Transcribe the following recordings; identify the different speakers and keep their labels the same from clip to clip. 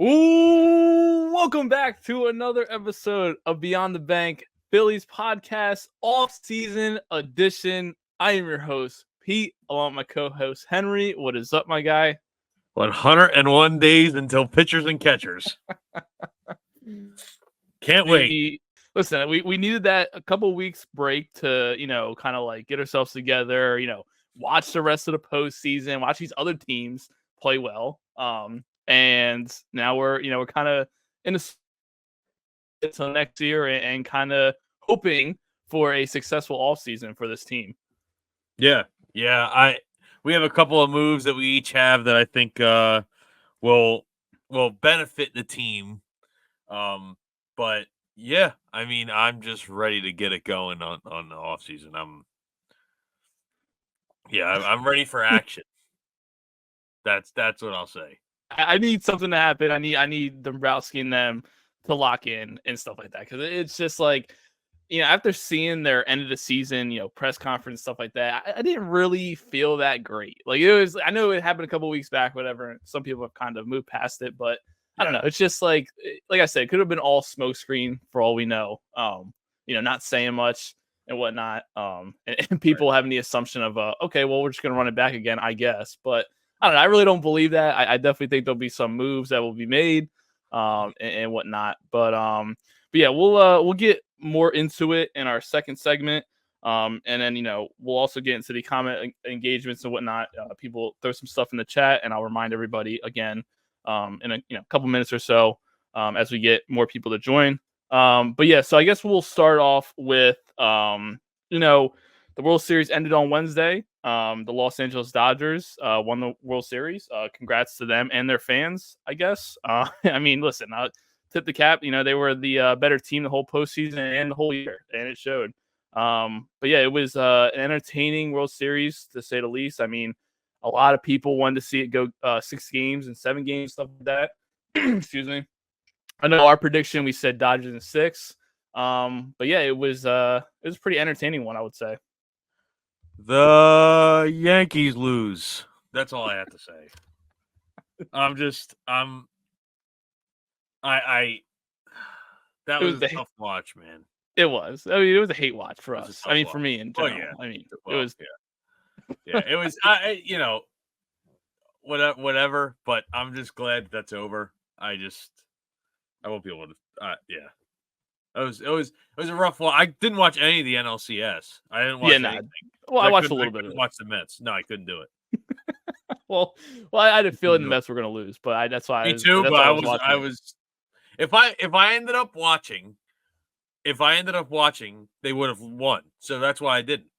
Speaker 1: Ooh, welcome back to another episode of Beyond the Bank Phillies podcast off-season edition. I am your host, Pete, along with my co-host, Henry. What is up, my guy?
Speaker 2: 101 days until pitchers and catchers. Can't wait.
Speaker 1: Listen, we needed that a couple weeks break to, kind of like get ourselves together, watch the rest of the postseason, watch these other teams play well. And now we're kind of in the until next year and kind of hoping for a successful offseason for this team.
Speaker 2: Yeah. We have a couple of moves that we each have that I think will benefit the team. But yeah, I mean, I'm just ready to get it going on the offseason. I'm ready for action. That's what I'll say.
Speaker 1: I need something to happen. I need Dombrowski and them to lock in and stuff like that, because it's just like, after seeing their end of the season, press conference, stuff like that, I didn't really feel that great. Like, it was, I know it happened a couple weeks back, whatever. Some people have kind of moved past it, but I don't know. It's just like I said, it could have been all smokescreen for all we know. Not saying much and whatnot. And people having the assumption of, okay, well, we're just going to run it back again, I guess. But I don't know. I really don't believe that. I definitely think there'll be some moves that will be made, and whatnot. But yeah, we'll get more into it in our second segment. And then, we'll also get into the comment engagements and whatnot. People throw some stuff in the chat, and I'll remind everybody again in a couple minutes or so as we get more people to join. But yeah, so I guess we'll start off with, the World Series ended on Wednesday. The Los Angeles Dodgers won the World Series. Congrats to them and their fans, I guess. I mean, listen, tip the cap. They were the better team the whole postseason and the whole year, and it showed. But yeah, it was an entertaining World Series, to say the least. I mean, a lot of people wanted to see it go 6 games and 7 games, stuff like that. Excuse me. I know our prediction, we said Dodgers in 6. But yeah, it was a pretty entertaining one, I would say.
Speaker 2: The Yankees lose. That's all I have to say. That was a tough watch, man.
Speaker 1: It was. I mean, it was a hate watch for us. I mean, for me in general.
Speaker 2: Yeah.
Speaker 1: I mean, it was.
Speaker 2: Yeah, it was. Whatever. But I'm just glad that's over. I won't be able to. Yeah. It was a rough one. I didn't watch any of the NLCS. I didn't watch anything.
Speaker 1: Well, I watched a little bit of it.
Speaker 2: Watch the Mets. No, I couldn't do it.
Speaker 1: well, I had a feeling the Mets were going to lose, but that's why.
Speaker 2: Me too. But I was. If I ended up watching, they would have won. So that's why I didn't,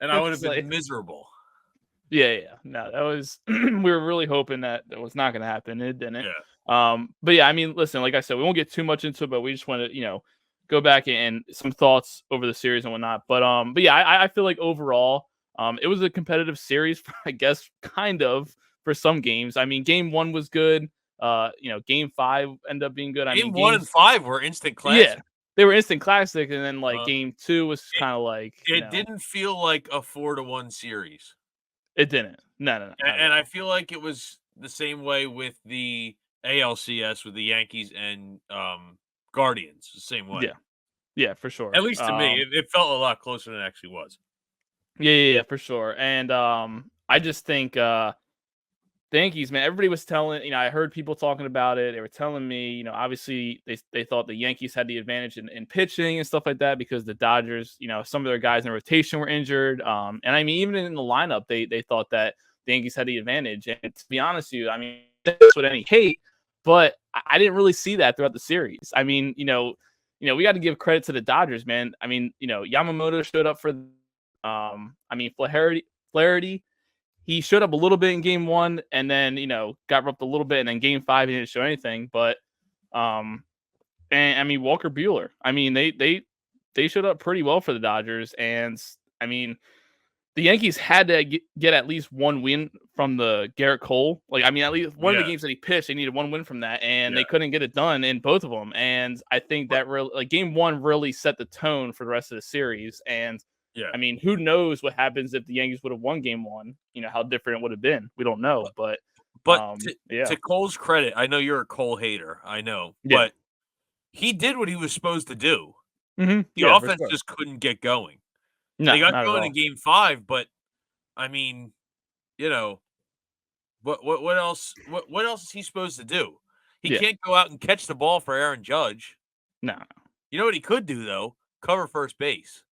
Speaker 2: and I would have been miserable.
Speaker 1: Yeah. No, that was. We were really hoping that was not going to happen. It didn't. Yeah. But yeah, I mean, listen, like I said, we won't get too much into it, but we just want to, go back and some thoughts over the series and whatnot. But yeah, I feel like overall, it was a competitive series, I guess, kind of for some games. I mean, game 1 was good. Game 5 ended up being good.
Speaker 2: Game 1 and 5 were instant classic. Yeah,
Speaker 1: they were instant classic, and then game 2 was kind of like
Speaker 2: it didn't feel like a 4-1 series.
Speaker 1: It didn't. No.
Speaker 2: And I feel like it was the same way with the ALCS with the Yankees and Guardians. The same way.
Speaker 1: Yeah, for sure.
Speaker 2: At least to me, it felt a lot closer than it actually was.
Speaker 1: Yeah, for sure. And I just think the Yankees, man, everybody was telling, I heard people talking about it. They were telling me, obviously they thought the Yankees had the advantage in pitching and stuff like that because the Dodgers, some of their guys in rotation were injured. And I mean, even in the lineup, they thought that the Yankees had the advantage. And to be honest with you, I mean, that's what any hate, but I didn't really see that throughout the series. I mean, we got to give credit to the Dodgers, man. I mean, Yamamoto showed up for, Flaherty, he showed up a little bit in game 1 and then, got roughed a little bit. And then game 5, he didn't show anything. But, and I mean, Walker Buehler, I mean, they showed up pretty well for the Dodgers. And I mean, the Yankees had to get at least one win from the Garrett Cole. Like, I mean, at least one of the games that he pitched, they needed one win from that, and they couldn't get it done in both of them. And I think that really, game 1 really set the tone for the rest of the series. And I mean, who knows what happens if the Yankees would have won game 1? How different it would have been. We don't know, but
Speaker 2: But
Speaker 1: Yeah,
Speaker 2: to Cole's credit, I know you're a Cole hater. I know,
Speaker 1: yeah,
Speaker 2: but he did what he was supposed to do. The
Speaker 1: yeah, for
Speaker 2: offense
Speaker 1: sure.
Speaker 2: just couldn't get going. They
Speaker 1: No,
Speaker 2: got
Speaker 1: not at
Speaker 2: going in
Speaker 1: all.
Speaker 2: game 5, but I mean, you know, what else what else is he supposed to do? He
Speaker 1: Yeah,
Speaker 2: can't go out and catch the ball for Aaron Judge.
Speaker 1: no,
Speaker 2: You know what he could do though? Cover first base.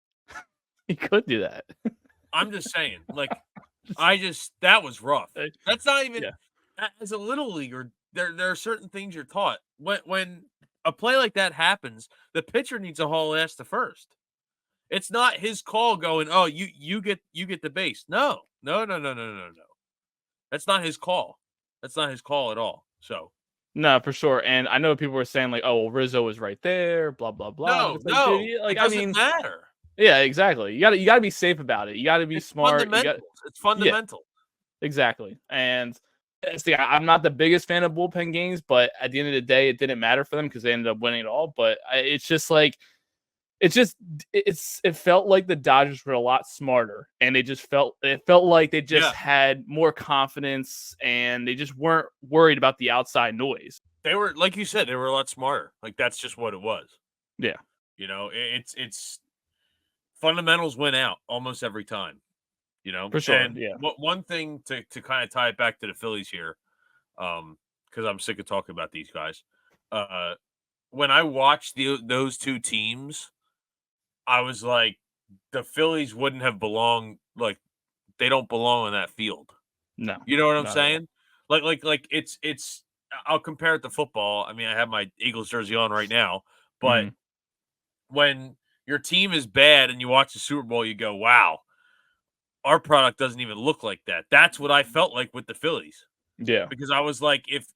Speaker 1: he could do that.
Speaker 2: I'm just saying, like, that was rough.
Speaker 1: Uh,
Speaker 2: That's not even
Speaker 1: yeah,
Speaker 2: as a little leaguer. There are certain things you're taught when a play like that happens. The pitcher needs to haul ass to first. It's not his call going. Oh, you get the base. No, no, no, no, no, no, no. That's not his call. That's not his call at all. So
Speaker 1: no, for sure. And I know people were saying like, "Oh, well, Rizzo was right there," blah blah blah. But
Speaker 2: no,
Speaker 1: it's like, dude,
Speaker 2: no,
Speaker 1: like,
Speaker 2: it
Speaker 1: I
Speaker 2: doesn't
Speaker 1: mean,
Speaker 2: matter.
Speaker 1: yeah, exactly. You got to be safe about it. You got to be
Speaker 2: It's
Speaker 1: smart. You got,
Speaker 2: fundamentals. It's
Speaker 1: yeah,
Speaker 2: fundamental.
Speaker 1: exactly. And see, I'm not the biggest fan of bullpen games, but at the end of the day, it didn't matter for them because they ended up winning it all. But it's just like it's just it felt like the Dodgers were a lot smarter, and it felt like they just
Speaker 2: Yeah,
Speaker 1: had more confidence, and they just weren't worried about the outside noise.
Speaker 2: they were like you said. They were a lot smarter. Like that's just what it was.
Speaker 1: Yeah,
Speaker 2: It's fundamentals win out almost every time.
Speaker 1: for sure.
Speaker 2: And
Speaker 1: Yeah,
Speaker 2: one thing to kind of tie it back to the Phillies here, because I'm sick of talking about these guys. Uh, when I watched those two teams, I was like, the Phillies wouldn't have belonged. Like they don't belong on that field.
Speaker 1: no,
Speaker 2: You know what I'm
Speaker 1: not at all.
Speaker 2: saying? Like it's. I'll compare it to football. I mean, I have my Eagles jersey on right now, but
Speaker 1: Hmm.
Speaker 2: when your team is bad and you watch the Super Bowl, you go, "Wow, our product doesn't even look like that." That's what I felt like with the Phillies
Speaker 1: Yeah,
Speaker 2: because I was like, if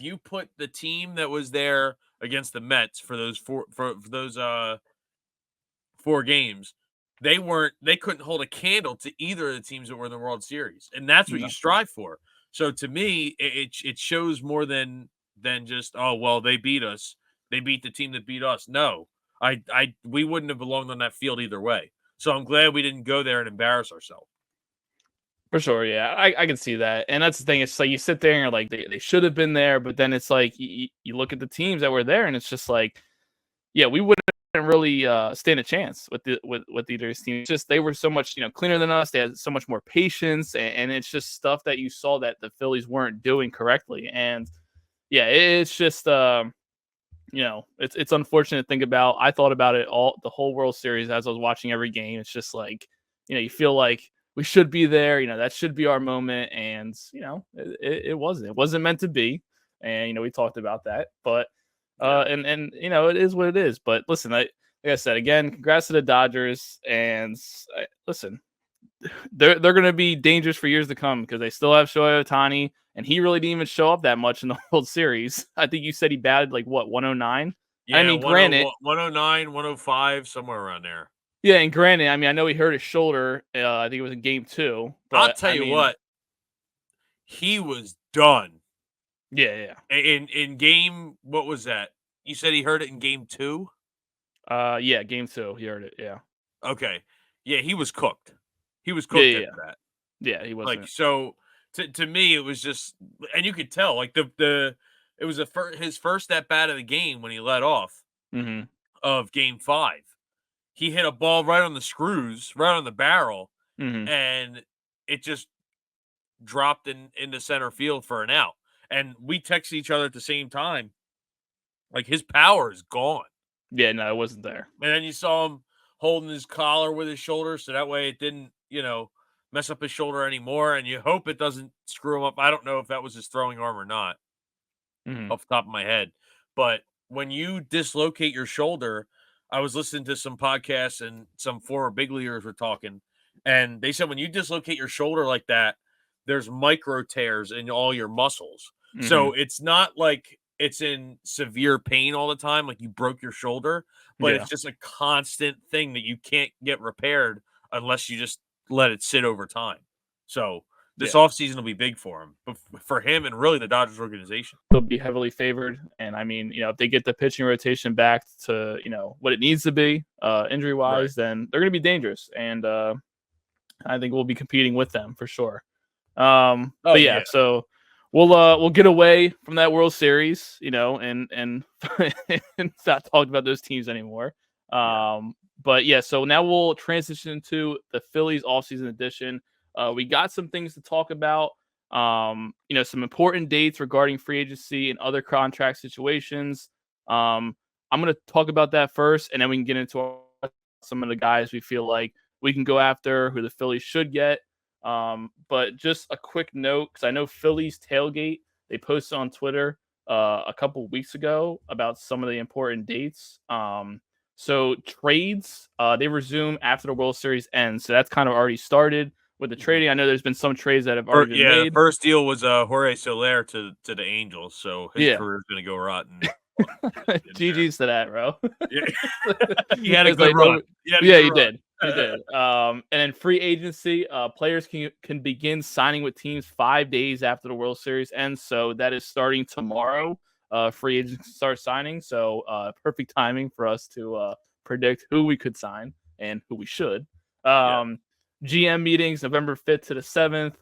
Speaker 2: you put the team that was there against the Mets for those for those 4 games, they couldn't hold a candle to either of the teams that were in the World Series, and that's what you
Speaker 1: no,
Speaker 2: strive for. So to me, it shows more than just oh well they beat us, they beat the team that beat us. No, we wouldn't have belonged on that field either way. So I'm glad we didn't go there and embarrass ourselves.
Speaker 1: for sure. Yeah, I can see that. And that's the thing. It's like you sit there and you're like, they should have been there, but then it's like you look at the teams that were there, and it's just like, yeah, we wouldn't really stand a chance with either of these teams. It's just they were so much cleaner than us. They had so much more patience, and it's just stuff that you saw that the Phillies weren't doing correctly. And yeah, it's just it's unfortunate to think about. I thought about it all the whole World Series as I was watching every game. It's just like you feel like we should be there. That should be our moment, and it wasn't. It wasn't meant to be, and we talked about that, but.
Speaker 2: Yeah,
Speaker 1: And it is what it is. But listen, like I said again, congrats to the Dodgers. And listen, they're going to be dangerous for years to come because they still have Shohei Ohtani, and he really didn't even show up that much in the World Series. I think you said he batted like what 109. I
Speaker 2: yeah,
Speaker 1: mean, granted,
Speaker 2: 109, 105, somewhere around there.
Speaker 1: yeah, and granted, I mean, I know he hurt his shoulder. I think it was in Game 2,
Speaker 2: I'll
Speaker 1: but
Speaker 2: tell
Speaker 1: I
Speaker 2: you
Speaker 1: mean,
Speaker 2: what, he was done
Speaker 1: yeah.
Speaker 2: in game. What was that? You said he heard it in game 2.
Speaker 1: Yeah, Game 2, he hurt it. Yeah,
Speaker 2: Okay, yeah, he was cooked. He was
Speaker 1: yeah,
Speaker 2: cooked
Speaker 1: yeah,
Speaker 2: after that.
Speaker 1: yeah. He
Speaker 2: Like
Speaker 1: wasn't.
Speaker 2: so, to me, it was just, and you could tell, like the it was his first at bat of the game when he led off
Speaker 1: Hmm.
Speaker 2: of game 5. He hit a ball right on the screws, right on the barrel,
Speaker 1: Hmm.
Speaker 2: and it just dropped into center field for an out. And we texted each other at the same time, like his power is gone.
Speaker 1: Yeah, no, it wasn't there.
Speaker 2: And then you saw him holding his collar with his shoulder, so that way it didn't, mess up his shoulder anymore. And you hope it doesn't screw him up. I don't know if that was his throwing arm or not,
Speaker 1: Hmm.
Speaker 2: off the top of my head. But when you dislocate your shoulder, I was listening to some podcasts and some former big leaguers were talking, and they said when you dislocate your shoulder like that, there's micro tears in all your muscles.
Speaker 1: Hmm.
Speaker 2: So it's not like it's in severe pain all the time, like you broke your shoulder, but
Speaker 1: Yeah.
Speaker 2: it's just a constant thing that you can't get repaired unless you just let it sit over time. So this
Speaker 1: Yeah.
Speaker 2: offseason will be big for him, but for him and really the Dodgers organization.
Speaker 1: They'll be heavily favored. And I mean, if they get the pitching rotation back to, what it needs to be, injury
Speaker 2: Right.
Speaker 1: wise, then they're going to be dangerous. And I think we'll be competing with them for sure.
Speaker 2: Oh
Speaker 1: But
Speaker 2: yeah,
Speaker 1: yeah, so we'll get away from that World Series, and and not talk about those teams anymore.
Speaker 2: yeah.
Speaker 1: But yeah, so now we'll transition to the Phillies offseason edition. We got some things to talk about. Some important dates regarding free agency and other contract situations. I'm gonna talk about that first, and then we can get into some of the guys we feel like we can go after, who the Phillies should get. But just a quick note, because I know Phillies tailgate, they posted on Twitter a couple weeks ago about some of the important dates. So trades, they resume after the World Series ends. So that's kind of already started with the
Speaker 2: Mhm.
Speaker 1: trading. I know there's been some trades that have already been
Speaker 2: Yeah, the
Speaker 1: made.
Speaker 2: first deal was Jorge Soler to the Angels, so his
Speaker 1: Yeah.
Speaker 2: career is going to go rotten in there.
Speaker 1: GG's to that, bro.
Speaker 2: Yeah, he had a
Speaker 1: It's
Speaker 2: good
Speaker 1: like
Speaker 2: run.
Speaker 1: no,
Speaker 2: He had a
Speaker 1: yeah,
Speaker 2: good
Speaker 1: he
Speaker 2: run.
Speaker 1: did. He did. And then free agency, players can begin signing with teams 5 days after the World Series ends. So that is starting tomorrow. Free agents start signing. So perfect timing for us to predict who we could sign and who we should.
Speaker 2: Yeah.
Speaker 1: Um, GM meetings November 5th to the 7th.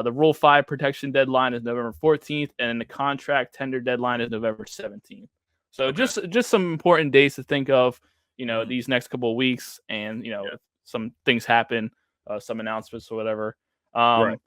Speaker 1: The Rule 5 protection deadline is November 14th, and the contract tender deadline is November 17th. So
Speaker 2: Okay.
Speaker 1: just some important days to think of,
Speaker 2: Mhm.
Speaker 1: these next couple of weeks, and
Speaker 2: Yeah.
Speaker 1: if some things happen, some announcements or whatever.
Speaker 2: Right.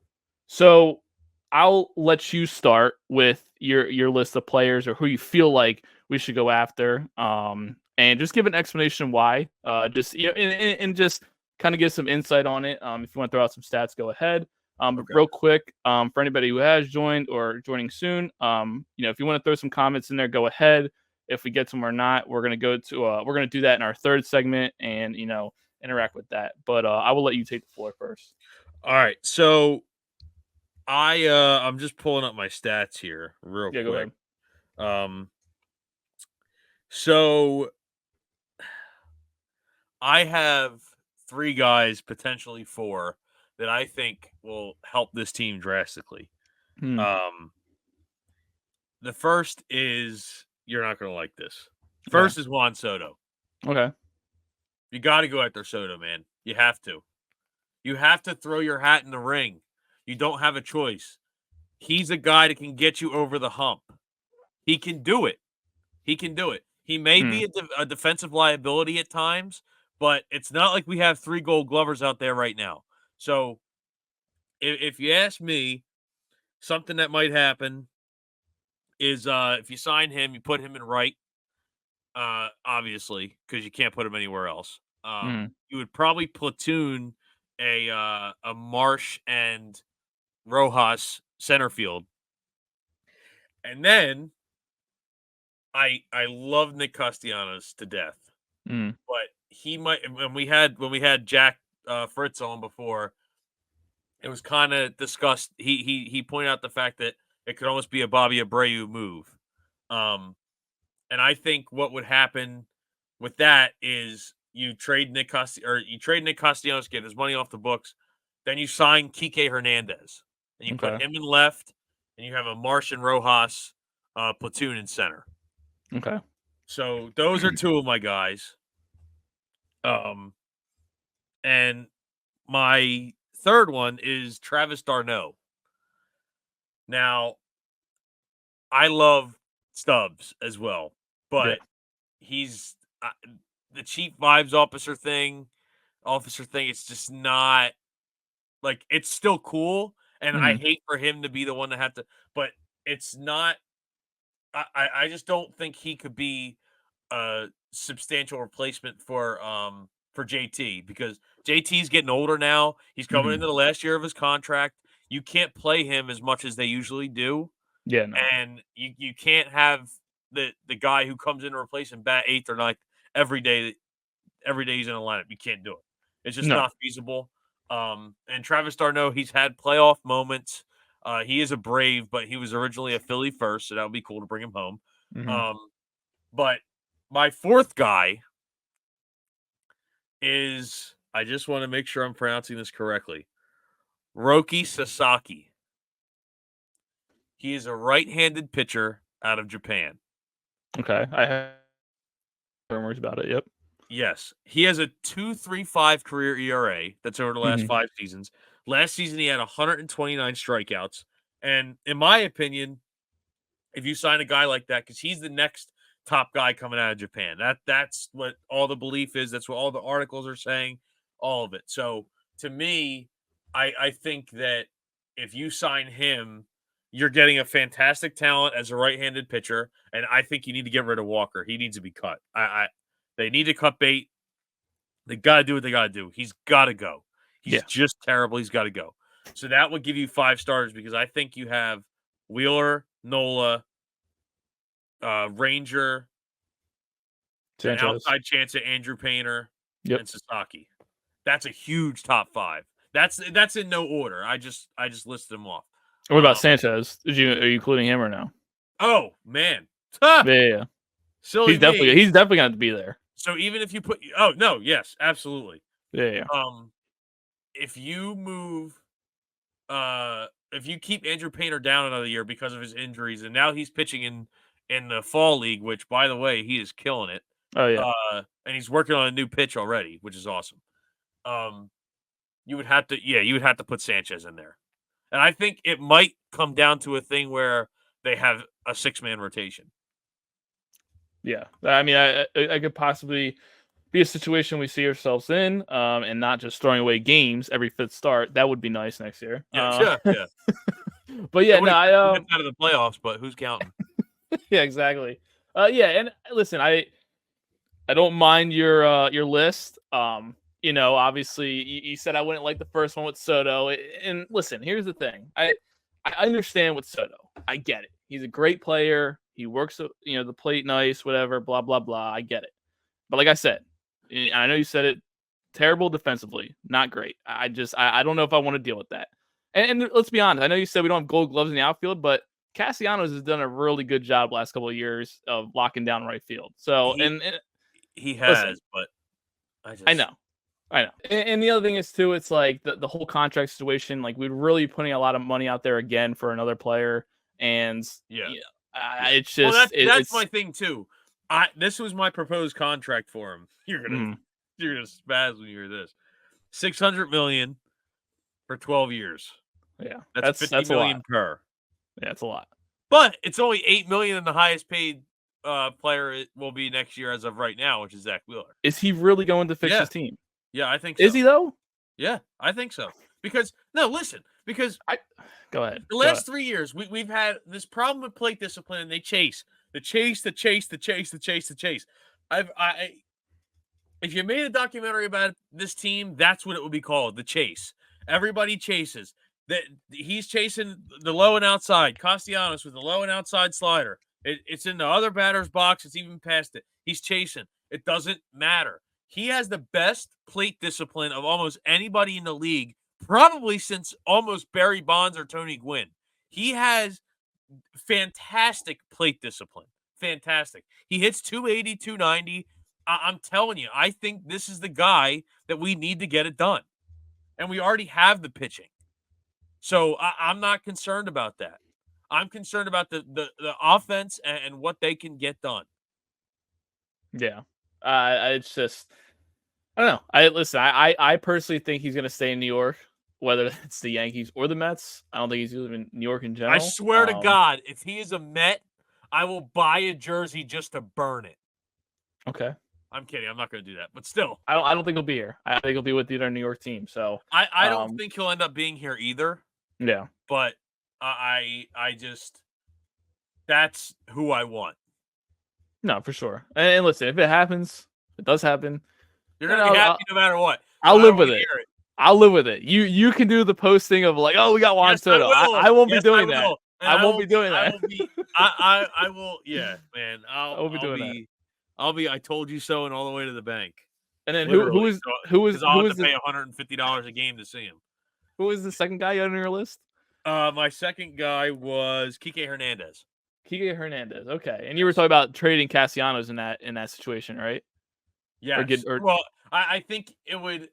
Speaker 1: So I'll let you start with your list of players or who you feel like we should go after, and just give an explanation why. Just and just kind of give some insight on it. If you want to throw out some stats, go ahead. But
Speaker 2: Okay.
Speaker 1: real quick, for anybody who has joined or joining soon, if you want to throw some comments in there, go ahead. If we get to them or not, we're gonna do that in our third segment and interact with that. But I will let you take the floor first.
Speaker 2: All right. So I'm just pulling up my stats here real
Speaker 1: Yeah, go
Speaker 2: quick.
Speaker 1: ahead.
Speaker 2: Um so I have 3 guys, potentially 4, that I think will help this team drastically.
Speaker 1: Hmm.
Speaker 2: Um the first is, you're not going to like this.
Speaker 1: Okay.
Speaker 2: First is Juan Soto.
Speaker 1: Okay.
Speaker 2: You got to go after Soto, man. You have to. You have to throw your hat in the ring. You don't have a choice. He's a guy that can get you over the hump. He can do it. He can do it. He may
Speaker 1: Hmm.
Speaker 2: be a defensive liability at times, but it's not like we have 3 Gold Glovers out there right now. So if you ask me, something that might happen is if you sign him, you put him in right, obviously, because you can't put him anywhere else.
Speaker 1: Hmm.
Speaker 2: You would probably platoon a Marsh and Rojas center field, and then I love Nick Castellanos to death,
Speaker 1: Hmm.
Speaker 2: but he might. When we had Jack Fritz on before, it was kind of discussed. He pointed out the fact that it could almost be a Bobby Abreu move, um, and I think what would happen with that is you trade Nick Castellanos, get his money off the books, then you sign Kike Hernandez, and you put
Speaker 1: Okay.
Speaker 2: him in left, and you have a Martian Rojas platoon in center.
Speaker 1: Okay.
Speaker 2: So those are 2 of my guys. Um, and my third one is Travis d'Arnaud. Now, I love Stubbs as well,
Speaker 1: Yeah.
Speaker 2: but he's the cheap vibes officer thing. It's just not, like, it's still cool, and I
Speaker 1: Hmm.
Speaker 2: hate for him to be the one to have to, but it's not. I just don't think he could be a substantial replacement for JT, because JT's getting older now. He's coming
Speaker 1: Hmm.
Speaker 2: into the last year of his contract. You can't play him as much as they usually do,
Speaker 1: Yeah. No.
Speaker 2: and you can't have the guy who comes in to replace him bat 8th or 9th every day. Every day he's in a lineup. You can't do it. It's just
Speaker 1: No.
Speaker 2: not feasible. And Travis d'Arnaud, he's had playoff moments. He is a Brave, but he was originally a Philly first, so that would be cool to bring him home.
Speaker 1: Hmm.
Speaker 2: Um, but my fourth guy is, I just want to make sure I'm pronouncing this correctly, Roki Sasaki. He is a right-handed pitcher out of Japan.
Speaker 1: Okay. I have rumors about it. Yep.
Speaker 2: Yes, he has a 2.35 career ERA. That's over the last
Speaker 1: Hmm.
Speaker 2: 5 seasons. Last season, he had 129 strikeouts. And in my opinion, if you sign a guy like that, because he's the next top guy coming out of Japan, that's what all the belief is. That's what all the articles are saying, all of it. So to me, I think that if you sign him, you're getting a fantastic talent as a right-handed pitcher, and I think you need to get rid of Walker. He needs to be cut. They need to cut bait. They got to do what they got to do. He's got to go. He's just terrible. He's got to go. So that would give you 5 starters because I think you have Wheeler, Nola, Ranger, an outside chance at Andrew Painter, and Sasaki. That's a huge top 5. That's in no order. I just listed them off.
Speaker 1: What about Sanchez? Are you including him or no?
Speaker 2: Oh man,
Speaker 1: yeah.
Speaker 2: Silly
Speaker 1: he's definitely going to be there.
Speaker 2: So even if you put, yes, absolutely.
Speaker 1: Yeah.
Speaker 2: If you move, if you keep Andrew Painter down another year because of his injuries, and now he's pitching in the fall league, which by the way he is killing it.
Speaker 1: Oh yeah.
Speaker 2: And he's working on a new pitch already, which is awesome. You would have to put Sanchez in there. And I think it might come down to a thing where they have a 6-man rotation.
Speaker 1: Yeah. I mean, I could possibly be a situation we see ourselves in, and not just throwing away games every 5th start. That would be nice next year.
Speaker 2: Yeah.
Speaker 1: But yeah,
Speaker 2: no, I out of the playoffs, but who's counting?
Speaker 1: Yeah, exactly. And listen, I don't mind your list. Obviously you said I wouldn't like the first one with Soto. And listen, here's the thing. I understand with Soto. I get it. He's a great player. He works, the plate nice, whatever, blah, blah, blah. I get it. But like I said, I know you said it, terrible defensively, not great. I don't know if I want to deal with that. And let's be honest. I know you said we don't have Gold Gloves in the outfield, but Castellanos has done a really good job last couple of years of locking down right field. So,
Speaker 2: he has, listen, but
Speaker 1: I know. And the other thing is too, it's like the whole contract situation. Like we're really putting a lot of money out there again for another player, and it's just
Speaker 2: that's my thing too. This was my proposed contract for him. You're gonna spaz when you hear this. $600 million for 12 years.
Speaker 1: Yeah,
Speaker 2: that's $50 million per.
Speaker 1: Yeah, it's a lot.
Speaker 2: But it's only $8 million, and the highest paid player it will be next year as of right now, which is Zach Wheeler.
Speaker 1: Is he really going to fix his team?
Speaker 2: Yeah, I think so.
Speaker 1: Is he though?
Speaker 2: Yeah, I think so. Because go ahead. The last 3 years, we've had this problem with plate discipline, and they chase. If you made a documentary about this team, that's what it would be called, the chase. Everybody chases. That he's chasing the low and outside. Castellanos with the low and outside slider. It's in the other batter's box. It's even past it. He's chasing. It doesn't matter. He has the best plate discipline of almost anybody in the league, probably since almost Barry Bonds or Tony Gwynn. He has fantastic plate discipline. Fantastic. He hits 280, 290. I'm telling you, I think this is the guy that we need to get it done. And we already have the pitching. So I'm not concerned about that. I'm concerned about the offense and what they can get done.
Speaker 1: Yeah. It's just, I don't know. I personally think he's going to stay in New York, whether it's the Yankees or the Mets. I don't think he's even in New York in general.
Speaker 2: I swear to God, if he is a Met, I will buy a jersey just to burn it.
Speaker 1: Okay.
Speaker 2: I'm kidding. I'm not going to do that, but still,
Speaker 1: I don't think he'll be here. I think he'll be with either New York team. So
Speaker 2: I don't think he'll end up being here either.
Speaker 1: Yeah.
Speaker 2: But I just, that's who I want.
Speaker 1: No, for sure. And listen, if it happens, it does happen.
Speaker 2: You're going to be happy no matter what.
Speaker 1: I'll live with it. I'll live with it. You can do the posting of like, oh, we got Juan Soto. I won't be doing that. I won't be doing that.
Speaker 2: I will. Yeah, man.
Speaker 1: I won't be doing that.
Speaker 2: I'll be. I told you so, and all the way to the bank.
Speaker 1: And then who is
Speaker 2: I'll have to pay $150 a game to see him.
Speaker 1: Who is the second guy on your list?
Speaker 2: My second guy was Kike Hernandez.
Speaker 1: Kike Hernandez. Okay, and you were talking about trading Castellanos in that situation, right?
Speaker 2: Yeah. Well, I think it would.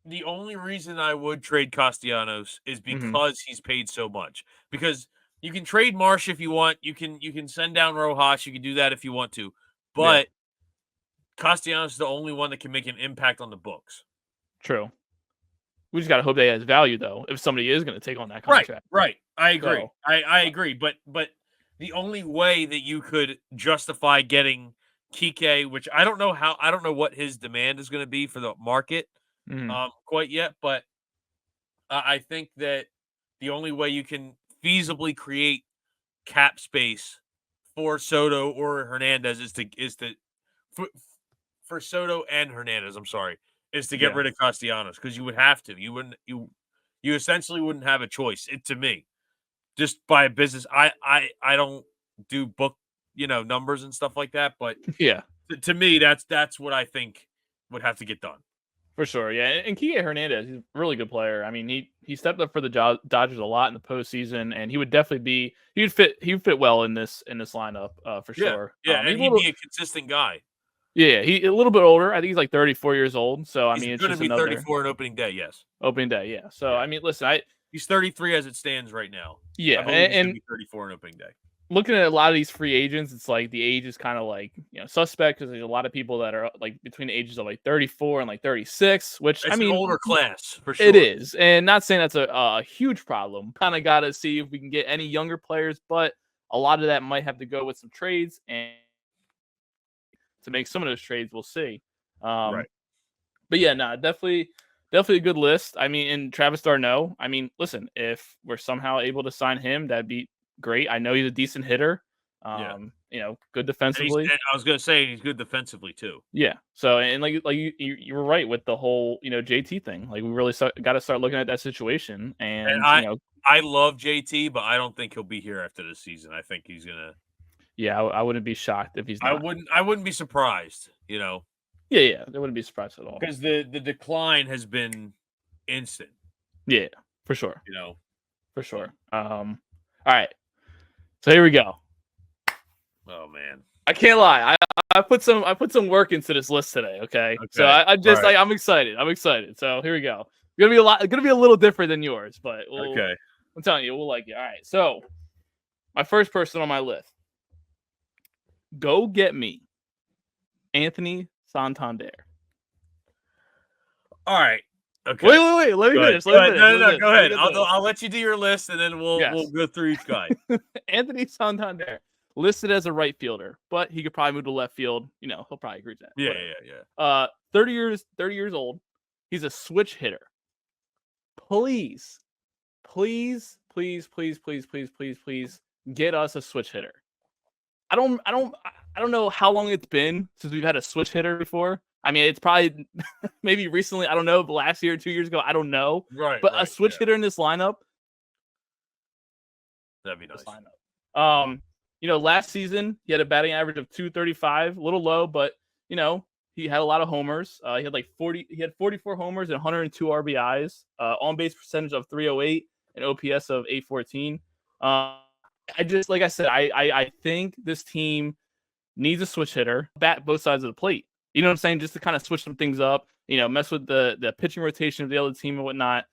Speaker 2: The only reason I would trade Castellanos is because he's paid so much. Because you can trade Marsh if you want. You can send down Rojas. You can do that if you want to. But Castellanos is the only one that can make an impact on the books.
Speaker 1: True. We just got to hope that he has value, though, if somebody is going to take on that
Speaker 2: Right,
Speaker 1: contract.
Speaker 2: right. I agree.
Speaker 1: So,
Speaker 2: I agree. But the only way that you could justify getting Kike, which I don't know what his demand is going to be for the market quite yet, but I think that the only way you can feasibly create cap space for Soto or Hernandez for Soto and Hernandez, I'm sorry, is to get
Speaker 1: yeah,
Speaker 2: rid of Castellanos, because you would have to. You essentially wouldn't have a choice. To me, just by business, I don't do book numbers and stuff like that, but
Speaker 1: yeah,
Speaker 2: to me, that's what I think would have to get done.
Speaker 1: for sure. Yeah, and Kike Hernandez, he's a really good player. I mean, he stepped up for the Dodgers a lot in the postseason, and he would definitely be he would fit well in this lineup for
Speaker 2: Yeah,
Speaker 1: sure.
Speaker 2: yeah,
Speaker 1: He's
Speaker 2: and
Speaker 1: a
Speaker 2: he'd
Speaker 1: little
Speaker 2: be a consistent guy.
Speaker 1: yeah, he a little bit older. I think he's like 34 years old. So I
Speaker 2: He's
Speaker 1: mean, it's
Speaker 2: going to
Speaker 1: just
Speaker 2: be
Speaker 1: another
Speaker 2: 34 on opening day. Yes.
Speaker 1: opening day. Yeah. So
Speaker 2: Yeah.
Speaker 1: I mean, listen,
Speaker 2: He's 33 as it stands right now.
Speaker 1: yeah,
Speaker 2: I believe he's going to
Speaker 1: and
Speaker 2: be 34 on opening day.
Speaker 1: looking at a lot of these free agents, it's like the age is kind of like suspect because there's a lot of people that are like between the ages of like 34 and like 36, which
Speaker 2: It's
Speaker 1: I
Speaker 2: an
Speaker 1: mean
Speaker 2: older class for sure.
Speaker 1: it is, and not saying that's a huge problem. Kind of got to see if we can get any younger players, but a lot of that might have to go with some trades, and to make some of those trades, we'll see.
Speaker 2: Right.
Speaker 1: But yeah, no, definitely a good list. I mean, and Travis d'Arnaud. I mean, listen, if we're somehow able to sign him, that'd be great. I know he's a decent hitter.
Speaker 2: Yeah.
Speaker 1: Good
Speaker 2: And
Speaker 1: defensively.
Speaker 2: I was going to say he's good defensively too.
Speaker 1: Yeah. So and like you were right with the whole JT thing. Like we really got to start looking at that situation.
Speaker 2: And
Speaker 1: And
Speaker 2: I love JT, but I don't think he'll be here after this season. I think he's gonna.
Speaker 1: yeah, I wouldn't be shocked if he's not.
Speaker 2: I wouldn't be surprised.
Speaker 1: Yeah, I wouldn't be surprised at all.
Speaker 2: Because the decline has been instant.
Speaker 1: Yeah, for sure. For
Speaker 2: So.
Speaker 1: sure. All right. So here we go.
Speaker 2: Oh man.
Speaker 1: I can't lie. I put some work into this list today. Okay. So I just
Speaker 2: right.
Speaker 1: I'm excited. I'm excited. So here we go. Gonna be a little different than yours, but
Speaker 2: Okay.
Speaker 1: I'm telling you, we'll like it. All right. So my first person on my list. Go get me Anthony Santander.
Speaker 2: All right. Okay.
Speaker 1: Wait. Let me finish.
Speaker 2: No. Go ahead. I'll let you do your list, and then we'll go through each guy.
Speaker 1: Anthony Santander, listed as a right fielder, but he could probably move to left field. He'll probably agree to that.
Speaker 2: Yeah.
Speaker 1: 30 years old. He's a switch hitter. Please get us a switch hitter. I don't know how long it's been since we've had a switch hitter before. I mean, it's probably maybe recently. I don't know, the last year, 2 years ago. I don't know.
Speaker 2: Right.
Speaker 1: But a switch hitter in this lineup.
Speaker 2: That'd be nice.
Speaker 1: Last season he had a batting average of 235, a little low, but he had a lot of homers. He had 44 homers and 102 RBIs, on base percentage of 308, and OPS of 814. Like I said, I think this team needs a switch hitter, bat both sides of the plate. You know what I'm saying? Just to kind of switch some things up, mess with the pitching rotation of the other team and whatnot.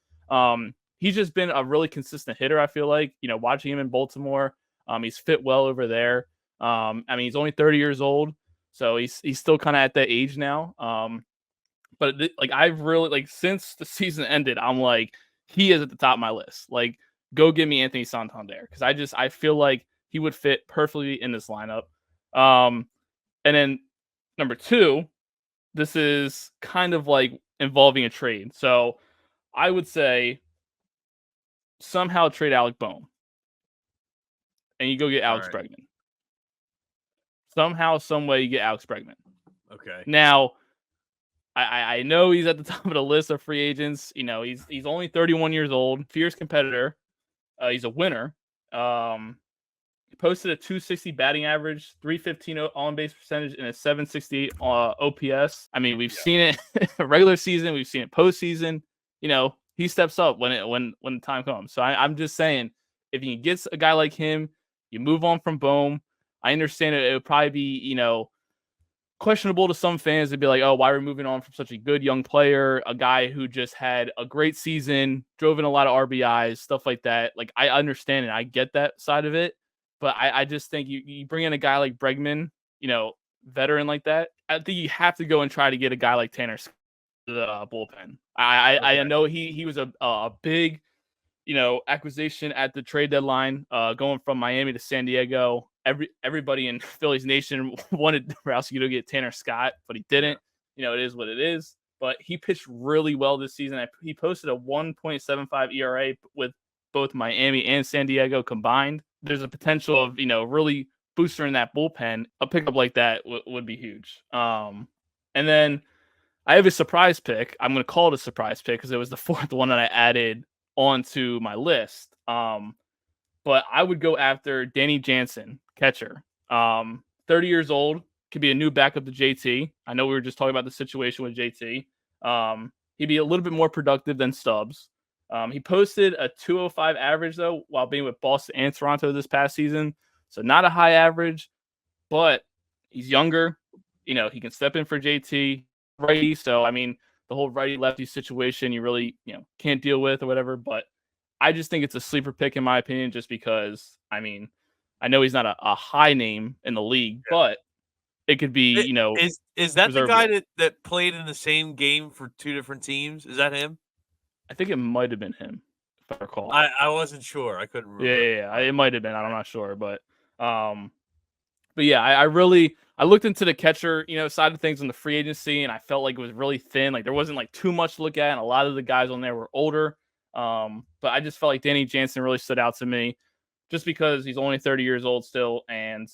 Speaker 1: He's just been a really consistent hitter, I feel like. Watching him in Baltimore, he's fit well over there. I mean, he's only 30 years old, so he's still kind of at that age now. But I've really since the season ended, I'm like, he is at the top of my list. Like, go give me Anthony Santander, because I feel like he would fit perfectly in this lineup. And then number two, this is kind of like involving a trade. So I would say somehow trade Alec Bohm, and you go get Alex Bregman. Somehow, some way, you get Alex Bregman.
Speaker 2: Okay.
Speaker 1: Now, I know he's at the top of the list of free agents. He's only 31 years old, fierce competitor. He's a winner. He posted a 260 batting average, 315 on base percentage, and a 768 OPS. I mean, we've seen it regular season, we've seen it postseason. He steps up when the time comes. So I'm just saying, if you get a guy like him, you move on from Bohm. I understand it would probably be questionable to some fans to be like, oh, why are we moving on from such a good young player, a guy who just had a great season, drove in a lot of RBIs, stuff like that. Like, I understand and I get that side of it, but I just think you bring in a guy like Bregman, veteran like that. I think you have to go and try to get a guy like Tanner Scott. the bullpen. I
Speaker 2: Okay.
Speaker 1: know he was a big acquisition at the trade deadline, going from Miami to San Diego. Everybody in Phillies Nation wanted Dombrowski to get Tanner Scott, but he
Speaker 2: Yeah.
Speaker 1: didn't. It is what it is. But he pitched really well this season. He posted a 1.75 ERA with both Miami and San Diego combined. There's a potential of really boosting that bullpen. A pickup like that would be huge. And then I have a surprise pick. I'm going to call it a surprise pick because it was the fourth one that I added onto my list. But I would go after Danny Jansen, catcher. 30 years old, could be a new backup to JT. I know we were just talking about the situation with JT. He'd be a little bit more productive than Stubbs. He posted a 205 average, though, while being with Boston and Toronto this past season. So not a high average, but he's younger. He can step in for JT. Righty, so I mean, the whole righty lefty situation you really can't deal with or whatever. But I just think it's a sleeper pick in my opinion, just because I mean, I know he's not a high name in the league,
Speaker 2: Yeah.
Speaker 1: but it could be
Speaker 2: Is that the guy
Speaker 1: preservable.
Speaker 2: that played in the same game for two different teams? Is that him?
Speaker 1: I think it might have been him, if I recall.
Speaker 2: I wasn't sure. I couldn't remember.
Speaker 1: Yeah. It might have been. I'm not sure, um, but yeah, I looked into the catcher, side of things on the free agency, and I felt like it was really thin. Like there wasn't like too much to look at, and a lot of the guys on there were older. But I just felt like Danny Jansen really stood out to me, just because he's only 30 years old still, and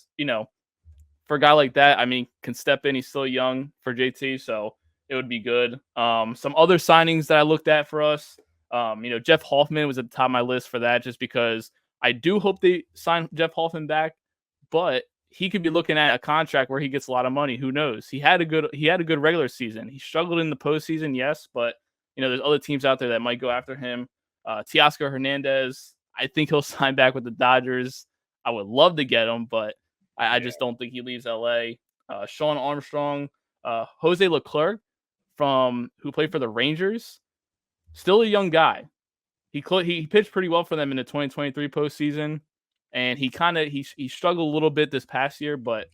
Speaker 1: for a guy like that, I mean, can step in. He's still young for JT, so it would be good. Some other signings that I looked at for us, Jeff Hoffman was at the top of my list for that, just because I do hope they sign Jeff Hoffman back, but he could be looking at a contract where he gets a lot of money. Who knows? He had a good regular season. He struggled in the postseason, yes, but there's other teams out there that might go after him. Teoscar Hernandez, I think he'll sign back with the Dodgers. I would love to get him, but I just don't think he leaves LA. Sean Armstrong, Jose Leclerc, who played for the Rangers, still a young guy. He pitched pretty well for them in the 2023 postseason, and he struggled a little bit this past year, but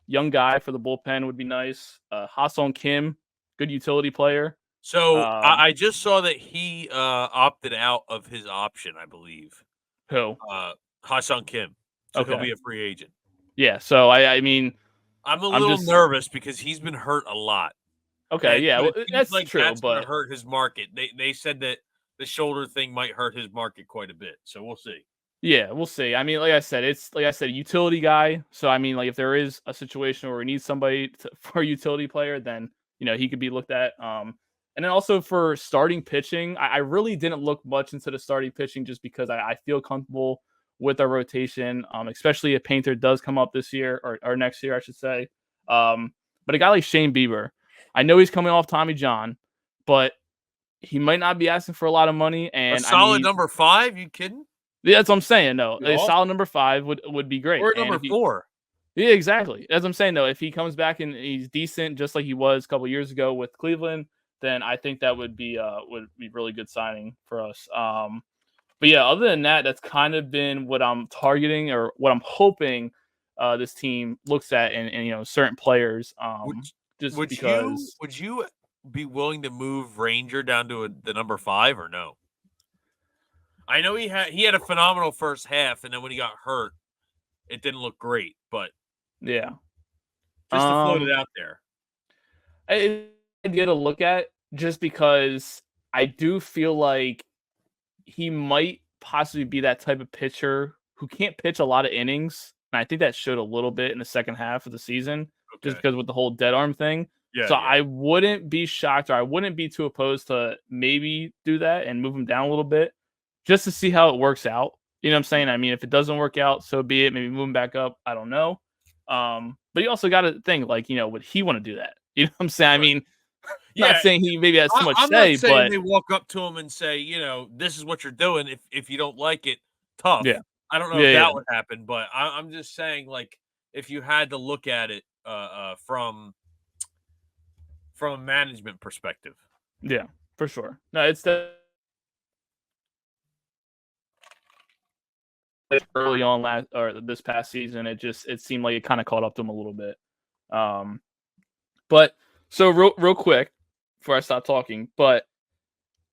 Speaker 1: young guy for the bullpen would be nice. Ha-Seong Kim, good utility player.
Speaker 2: So I just saw that he opted out of his option, I believe.
Speaker 1: Who?
Speaker 2: Ha-Seong Kim. So he'll be a free agent.
Speaker 1: Yeah, so I mean,
Speaker 2: I'm a little nervous because he's been hurt a lot.
Speaker 1: Okay, yeah, well, that's
Speaker 2: like
Speaker 1: true,
Speaker 2: that's going
Speaker 1: but
Speaker 2: to hurt his market. They said that the shoulder thing might hurt his market quite a bit. So we'll see.
Speaker 1: Yeah, we'll see. I mean, like I said, utility guy. So I mean, like if there is a situation where we need somebody for a utility player, then he could be looked at. And then also for starting pitching, I really didn't look much into the starting pitching just because I feel comfortable with our rotation, especially if Painter does come up this year or next year, I should say. But a guy like Shane Bieber, I know he's coming off Tommy John, but he might not be asking for a lot of money. And
Speaker 2: a solid number 5? You kidding?
Speaker 1: Yeah, that's what I'm saying. No, a solid number 5 would be great.
Speaker 2: Or number 4.
Speaker 1: Yeah, exactly. As I'm saying, though, if he comes back and he's decent, just like he was a couple years ago with Cleveland, then I think that would be really good signing for us. But yeah, other than that, that's kind of been what I'm targeting or what I'm hoping this team looks at in certain players.
Speaker 2: Would you be willing to move Ranger down to the number 5 or no? I know he had a phenomenal first half, and then when he got hurt, it didn't look great. But
Speaker 1: yeah,
Speaker 2: just to float it out there,
Speaker 1: I get a look at just because I do feel like he might possibly be that type of pitcher who can't pitch a lot of innings. And I think that showed a little bit in the second half of the season, just because with the whole dead arm thing. Yeah, so I wouldn't be shocked, or I wouldn't be too opposed to maybe do that and move him down a little bit just to see how it works out. You know what I'm saying? I mean, if it doesn't work out, so be it. Maybe move him back up. I don't know. But you also got to think, like, would he want to do that? You know what I'm saying? Right. I mean, not saying he maybe has too much
Speaker 2: I'm
Speaker 1: say,
Speaker 2: not saying
Speaker 1: but
Speaker 2: they walk up to him and say, this is what you're doing. If you don't like it, tough. Yeah. I don't know if that would happen, but I'm just saying, like, if you had to look at it from a management perspective.
Speaker 1: Yeah, for sure. No, it's early on this past season. It seemed like it kind of caught up to him a little bit. But so real quick, before I stop talking, but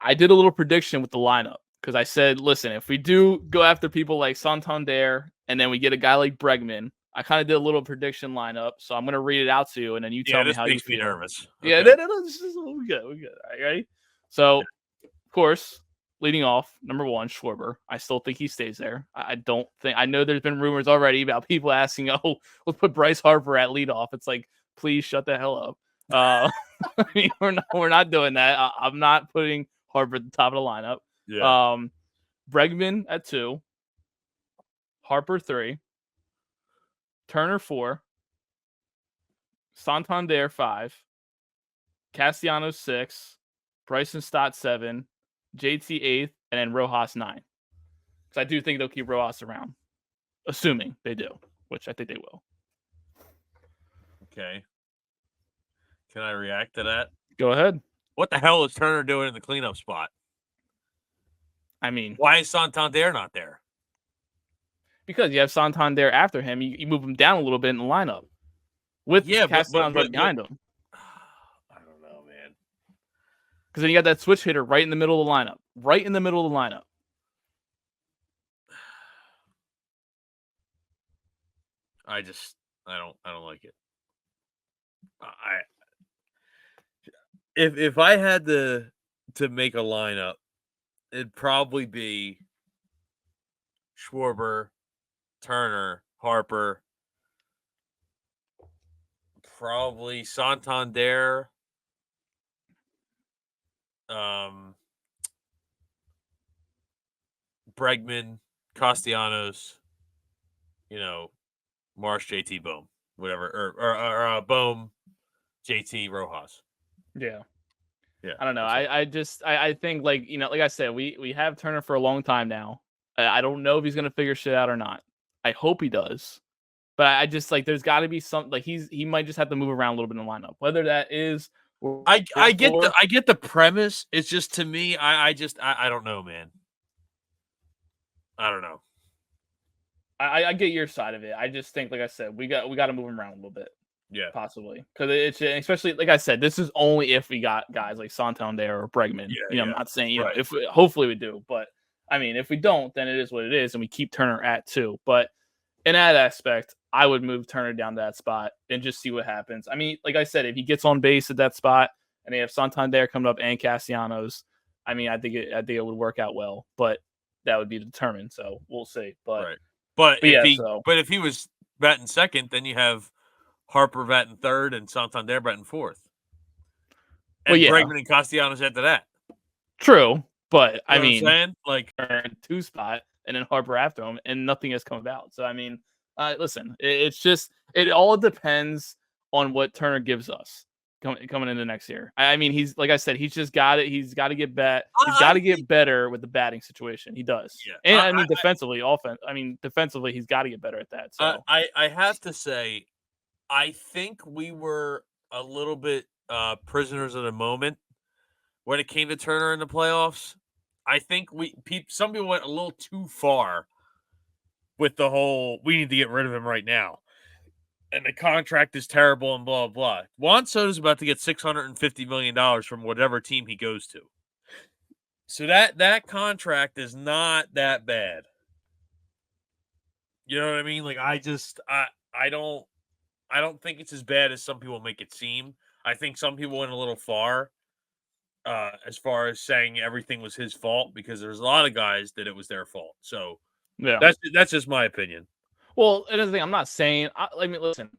Speaker 1: I did a little prediction with the lineup because I said, listen, if we do go after people like Santander and then we get a guy like Bregman, I kind of did a little prediction lineup. So I'm going to read it out to you and then you tell me
Speaker 2: this
Speaker 1: how you
Speaker 2: makes me
Speaker 1: feel.
Speaker 2: nervous.
Speaker 1: Yeah,
Speaker 2: Okay.
Speaker 1: this is we good. We good. All right, ready? So, of course, leading off, number one, Schwarber. I still think he stays there. I don't think. I know there's been rumors already about people asking, "Oh, we'll put Bryce Harper at leadoff." It's like, please shut the hell up. I mean, we're not doing that. I'm not putting Harper at the top of the lineup.
Speaker 2: Yeah.
Speaker 1: Bregman at 2, Harper 3, Turner 4, Santander 5, Castellanos 6, Bryson Stott 7, JT 8th, and then Rojas 9. Because I do think they'll keep Rojas around, assuming they do, which I think they will.
Speaker 2: Okay. Can I react to that?
Speaker 1: Go ahead.
Speaker 2: What the hell is Turner doing in the cleanup spot?
Speaker 1: I mean,
Speaker 2: why is Santander not there?
Speaker 1: Because you have Santander after him, you move him down a little bit in the lineup with Castellanos right behind him.
Speaker 2: I don't know, man.
Speaker 1: Because then you got that switch hitter right in the middle of the lineup. Right in the middle of the lineup.
Speaker 2: I don't like it. If I had to make a lineup, it'd probably be Schwarber, Turner, Harper, probably Santander, Bregman, Castellanos, Marsh, JT, Bohm, whatever, or Bohm, JT, Rojas.
Speaker 1: Yeah.
Speaker 2: Yeah.
Speaker 1: I don't know. I think like I said, we have Turner for a long time now. I don't know if he's gonna figure shit out or not. I hope he does. But I just like there's got to be some like he might just have to move around a little bit in the lineup. Whether that is
Speaker 2: I get the premise. It's just to me, I don't know, man. I don't know.
Speaker 1: I get your side of it. I just think, like I said, we got to move him around a little bit.
Speaker 2: Yeah,
Speaker 1: possibly because it's especially like I said, this is only if we got guys like Santander or Bregman.
Speaker 2: Yeah,
Speaker 1: I'm not saying
Speaker 2: right.
Speaker 1: if hopefully we do, but I mean if we don't, then it is what it is, and we keep Turner at 2. But in that aspect, I would move Turner down to that spot and just see what happens. I mean, like I said, if he gets on base at that spot and they have Santander coming up and Castellanos, I mean, I think it would work out well, but that would be determined. So we'll see. But
Speaker 2: right. But if he was batting second, then you have Harper batting third and Santander batting fourth. And Bregman and Castellanos after that.
Speaker 1: True, but
Speaker 2: I mean, like
Speaker 1: 2 spot and then Harper after him, and nothing has come about. So I mean, listen, it's just it all depends on what Turner gives us coming into next year. I mean, he's like I said, he's just got it. He's got to get better. He's got to get better with the batting situation. He does. Yeah. And I mean, defensively, defensively, he's got to get better at that. So
Speaker 2: I have to say, I think we were a little bit prisoners of the moment when it came to Turner in the playoffs. I think some people went a little too far with the whole we need to get rid of him right now. And the contract is terrible and blah, blah. Juan Soto's about to get $650 million from whatever team he goes to. So that contract is not that bad. You know what I mean? Like I don't think it's as bad as some people make it seem. I think some people went a little far as far as saying everything was his fault because there's a lot of guys that it was their fault. So yeah, that's just my opinion.
Speaker 1: Well, another thing, I'm not saying. I mean, listen,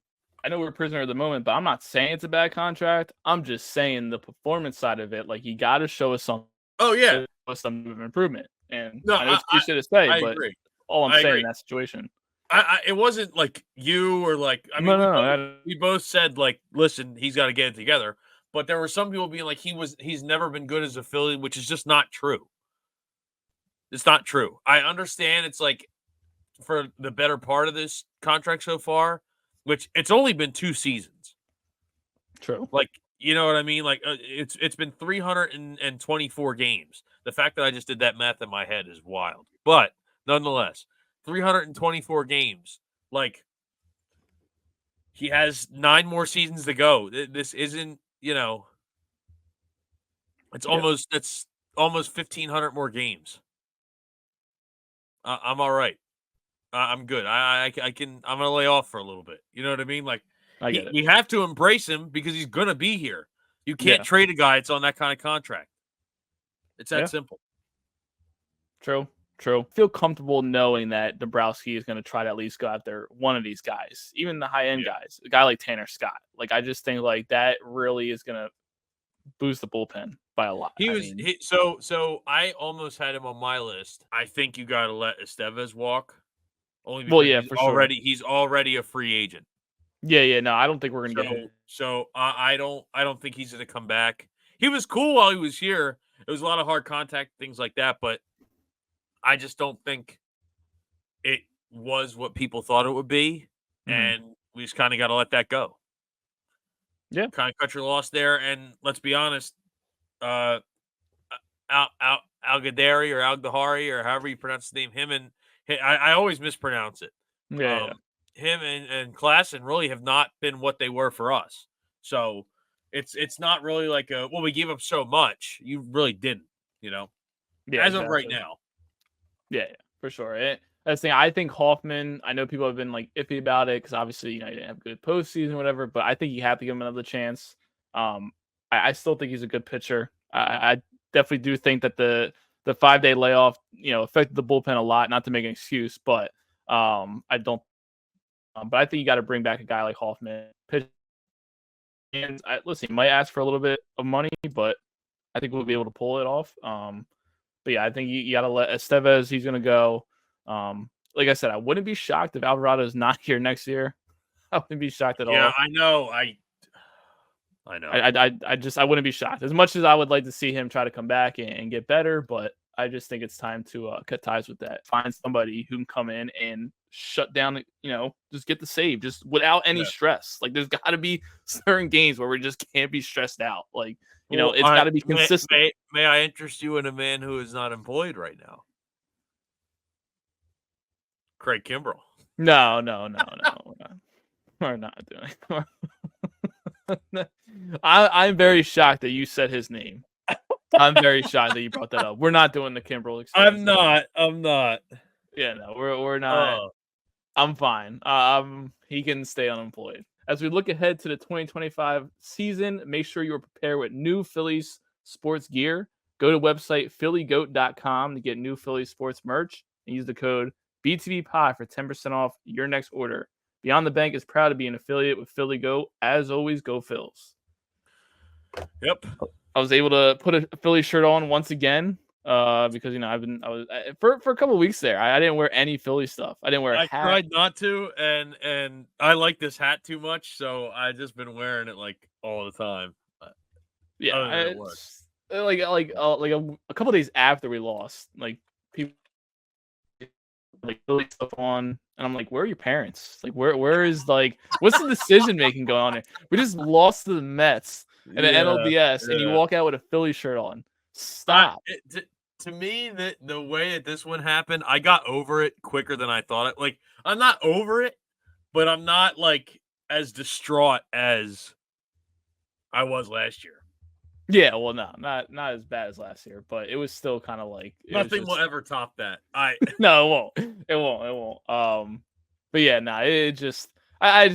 Speaker 1: I know we're a prisoner of the moment, but I'm not saying it's a bad contract. I'm just saying the performance side of it. Like, you got to show us some.
Speaker 2: Oh yeah,
Speaker 1: some improvement. And
Speaker 2: no,
Speaker 1: I know it's cliche to say, but
Speaker 2: agree.
Speaker 1: All I'm saying in that situation.
Speaker 2: It wasn't like you or like I mean, we both said like, listen, he's got to get it together. But there were some people being like he's never been good as a Philly, which is just not true. It's not true. I understand it's like for the better part of this contract so far, which it's only been 2 seasons.
Speaker 1: True.
Speaker 2: Like, you know what I mean? Like it's been 324 games. The fact that I just did that math in my head is wild. But nonetheless, 324 games. Like he has 9 more seasons to go. This isn't, It's almost 1,500 more games. I'm all right. I'm good. I'm gonna lay off for a little bit. You know what I mean? Like
Speaker 1: I get it.
Speaker 2: we have to embrace him because he's gonna be here. You can't
Speaker 1: Yeah.
Speaker 2: trade a guy that's on that kind of contract. It's that
Speaker 1: Yeah.
Speaker 2: simple.
Speaker 1: True. Feel comfortable knowing that Dombrowski is going to try to at least go after one of these guys, even the high end guys. A guy like Tanner Scott. Like I just think like that really is going to boost the bullpen by a lot.
Speaker 2: So I almost had him on my list. I think you got to let Estevez walk, only
Speaker 1: Well,
Speaker 2: because
Speaker 1: yeah, for sure.
Speaker 2: he's already a free agent.
Speaker 1: Yeah. No, I don't think we're going to get him.
Speaker 2: So I don't think he's going to come back. He was cool while he was here. It was a lot of hard contact, things like that, but I just don't think it was what people thought it would be, and we just kind of got to let that go.
Speaker 1: Yeah,
Speaker 2: kind of cut your loss there. And let's be honest, Al Gadari or Al Gahari or however you pronounce his name, I always mispronounce it.
Speaker 1: Yeah.
Speaker 2: Him and Klassen really have not been what they were for us. So it's not really like we gave up so much. You really didn't,
Speaker 1: Yeah,
Speaker 2: as of right now.
Speaker 1: Yeah, for sure. That's the thing. I think Hoffman, I know people have been like iffy about it because obviously, he didn't have good postseason, whatever, but I think you have to give him another chance. I still think he's a good pitcher. I definitely do think that the 5-day layoff, affected the bullpen a lot, not to make an excuse, but I don't. But I think you got to bring back a guy like Hoffman. And listen, he might ask for a little bit of money, but I think we'll be able to pull it off. But yeah, I think you got to let Estevez. He's going to go. Like I said, I wouldn't be shocked if Alvarado is not here next year. I wouldn't be shocked at all.
Speaker 2: Yeah, I know. I know.
Speaker 1: I wouldn't be shocked as much as I would like to see him try to come back and get better. But I just think it's time to cut ties with that. Find somebody who can come in and shut down, just get the save just without any stress. Like there's got to be certain games where we just can't be stressed out. Like, it's got to be consistent.
Speaker 2: May I interest you in a man who is not employed right now? Craig Kimbrell.
Speaker 1: No. We're not doing it. I'm very shocked that you said his name. I'm very shocked that you brought that up. We're not doing the Kimbrell experience.
Speaker 2: I'm not.
Speaker 1: Yeah, no, we're not. I'm fine. He can stay unemployed. As we look ahead to the 2025 season, make sure you're prepared with new Phillies sports gear. Go to website phillygoat.com to get new Phillies sports merch and use the code BTVPod for 10% off your next order. Beyond the Bank is proud to be an affiliate with Philly Goat. As always, go Phils.
Speaker 2: Yep.
Speaker 1: I was able to put a Philly shirt on once again because I was for a couple of weeks there. I didn't wear any Philly stuff. I didn't wear a hat.
Speaker 2: I tried not to, and I like this hat too much, so I just been wearing it like all the time.
Speaker 1: Yeah, like a couple of days after we lost, like people like Philly stuff on, and I'm like, where are your parents? Like, where is what's the decision making going on here? We just lost to the Mets and the NLDS, and you walk out with a Philly shirt on. Stop.
Speaker 2: To me, the way that this one happened, I got over it quicker than I thought it. Like, I'm not over it, but I'm not like as distraught as I was last year.
Speaker 1: Yeah, well, no, not as bad as last year, but it was still kind of like
Speaker 2: nothing will ever top that.
Speaker 1: No, it won't. But yeah, I just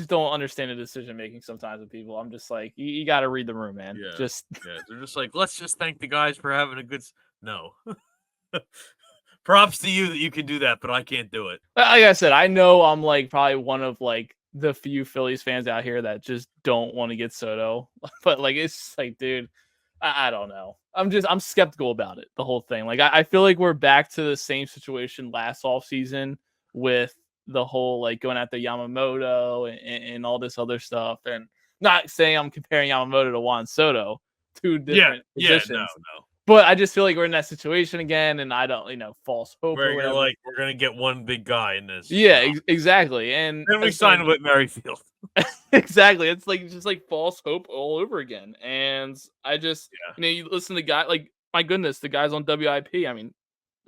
Speaker 1: don't understand the decision making sometimes with people. I'm just like, you got to read the room, man.
Speaker 2: Yeah, they're just like, let's just thank the guys for having a good. No, props to you that you can do that, but I can't do it.
Speaker 1: Like I said, I know I'm like probably one of like the few Phillies fans out here that just don't want to get Soto, but like it's like, dude. I don't know. I'm skeptical about it, the whole thing. Like, I feel like we're back to the same situation last offseason with the whole, like, going after Yamamoto and all this other stuff. And not saying I'm comparing Yamamoto to Juan Soto, two different positions.
Speaker 2: No.
Speaker 1: But I just feel like we're in that situation again, and I don't, false hope.
Speaker 2: Where you're like, we're going to get one big guy in this.
Speaker 1: Yeah, exactly. And
Speaker 2: then we signed with Merrifield.
Speaker 1: Exactly. It's like just like false hope all over again. And I just, you listen to guys like, my goodness, the guys on WIP. I mean,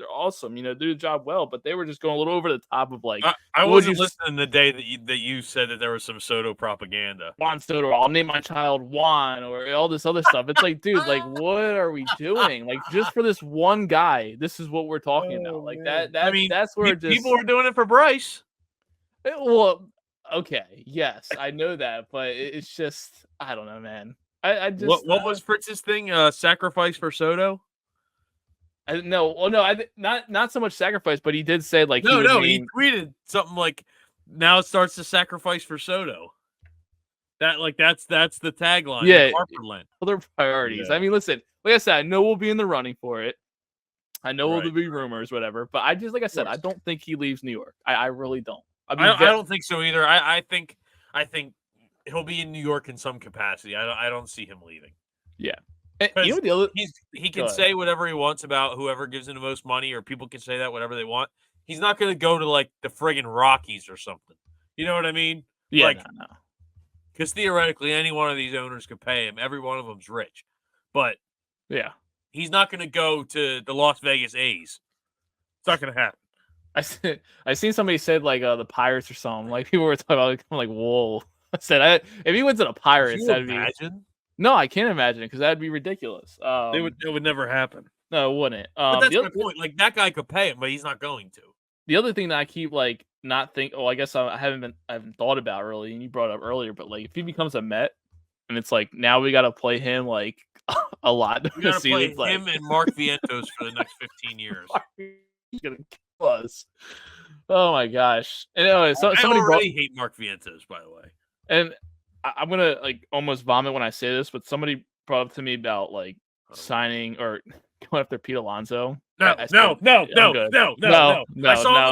Speaker 1: they're awesome, do the job well, but they were just going a little over the top of like,
Speaker 2: I
Speaker 1: what would
Speaker 2: wasn't
Speaker 1: you
Speaker 2: listening the day that you said that there was some Soto propaganda.
Speaker 1: Juan Soto, I'll name my child Juan, or all this other stuff. It's like, dude, like, what are we doing? Like, just for this one guy, this is what we're talking about. Like
Speaker 2: Man. I mean,
Speaker 1: that's where
Speaker 2: people are doing it for Bryce.
Speaker 1: well, okay, yes, I know that, but it's just, I don't know, man. I just,
Speaker 2: What was Fritz's thing? Sacrifice for Soto?
Speaker 1: no, well, no, not so much sacrifice, but he did say like he would
Speaker 2: No,
Speaker 1: name.
Speaker 2: he tweeted something like, "Now it starts to sacrifice for Soto." That's the tagline.
Speaker 1: Yeah,
Speaker 2: Harperland.
Speaker 1: other priorities.
Speaker 2: Yeah.
Speaker 1: I mean, listen, like I said, I know we'll be in the running for it. I know
Speaker 2: Right.
Speaker 1: there'll be rumors, whatever, but I just, like I said, I don't think he leaves New York. I really don't.
Speaker 2: I don't think so either. I think he'll be in New York in some capacity. I don't see him leaving.
Speaker 1: Yeah. You know the other,
Speaker 2: he can say whatever he wants about whoever gives him the most money, or people can say that whatever they want. He's not going to go to like the friggin' Rockies or something. You know what I mean?
Speaker 1: Yeah,
Speaker 2: like,
Speaker 1: no.
Speaker 2: Because theoretically, any one of these owners could pay him. Every one of them's rich, but
Speaker 1: yeah,
Speaker 2: he's not going to go to the Las Vegas A's. It's not going to happen.
Speaker 1: I seen somebody said like the Pirates or something. Like people were talking about. Like, I'm like, whoa. I said, if he went to the Pirates, that'd
Speaker 2: imagine?
Speaker 1: No, I can't imagine it because that'd be ridiculous.
Speaker 2: It would never happen.
Speaker 1: No, it wouldn't.
Speaker 2: But that's my point. Like that guy could pay him, but he's not going to.
Speaker 1: The other thing that I keep like not think. Oh, I guess I haven't thought about really, and you brought it up earlier. But like, if he becomes a Met, and it's like now we got to play him like a lot.
Speaker 2: We got to play him and Mark Vientos for the next 15 years.
Speaker 1: He's gonna kill us. Oh my gosh! And anyway,
Speaker 2: I already hate Mark Vientos, by the way.
Speaker 1: And I'm gonna like almost vomit when I say this, but somebody brought up to me about like signing or going after Pete Alonso.
Speaker 2: No. I saw him on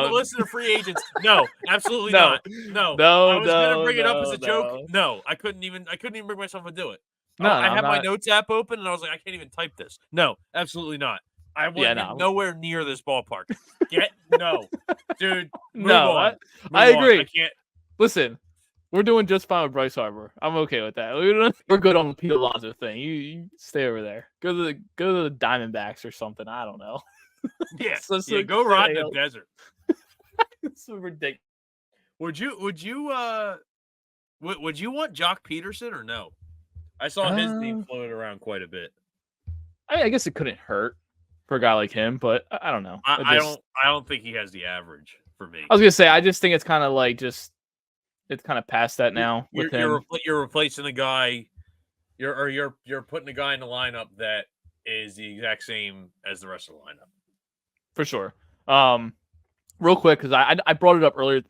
Speaker 2: the list of free agents. No, absolutely not. No. I was gonna bring it up as a joke. No, I couldn't even bring myself to do it. I had my notes app open and I was like, I can't even type this. No, absolutely not. I went nowhere near this ballpark. Dude. Move on.
Speaker 1: I agree.
Speaker 2: I can't.
Speaker 1: Listen, we're doing just fine with Bryce Harper. I'm okay with that. We're good on the Pete Alonso thing. You stay over there. Go to the Diamondbacks or something. I don't know.
Speaker 2: Yeah, go rot in the desert.
Speaker 1: It's so ridiculous.
Speaker 2: Would you want Jock Peterson or no? I saw his name floated around quite a bit.
Speaker 1: I guess it couldn't hurt for a guy like him, but I don't know.
Speaker 2: I don't think he has the average for me.
Speaker 1: I was gonna say I just think it's kind of like it's kind of past that now with him.
Speaker 2: You're replacing a guy. You're putting a guy in the lineup that is the exact same as the rest of the lineup.
Speaker 1: For sure. Real quick, because I brought it up earlier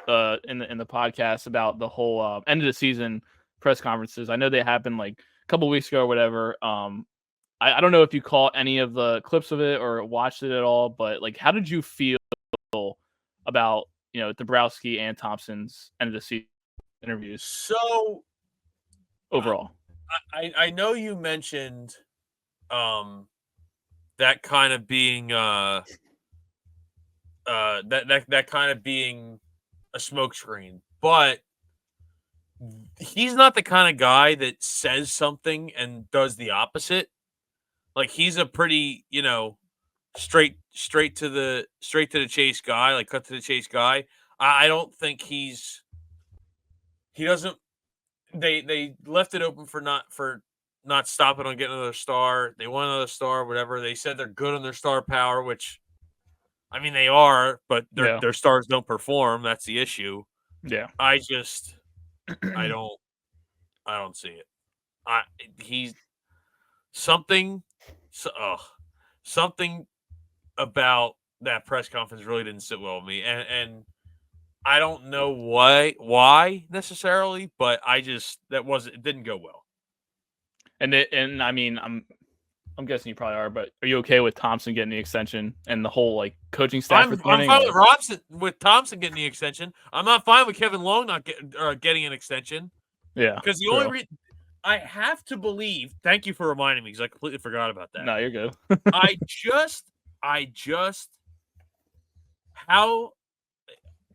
Speaker 1: in the podcast about the whole end of the season press conferences. I know they happened like a couple weeks ago or whatever. I don't know if you caught any of the clips of it or watched it at all, but like, how did you feel about Dombrowski and Thompson's end of the season interviews?
Speaker 2: So
Speaker 1: overall,
Speaker 2: I know you mentioned that kind of being that kind of being a smokescreen, but he's not the kind of guy that says something and does the opposite. Like he's a pretty, straight to the chase guy, like cut to the chase guy. I don't think he doesn't. They left it open for not stopping on getting another star. They want another star, whatever. They said they're good on their star power, which I mean they are, but their stars don't perform. That's the issue.
Speaker 1: Yeah.
Speaker 2: I don't see it. He's something about that press conference really didn't sit well with me, and I don't know why necessarily, but it didn't go well.
Speaker 1: And I mean, I'm guessing you probably are, but are you okay with Thompson getting the extension and the whole like coaching staff?
Speaker 2: I'm fine with Thompson getting the extension. I'm not fine with Kevin Long not getting an extension.
Speaker 1: Yeah,
Speaker 2: because the only reason I have to believe. Thank you for reminding me because I completely forgot about that.
Speaker 1: No, you're good.
Speaker 2: I just how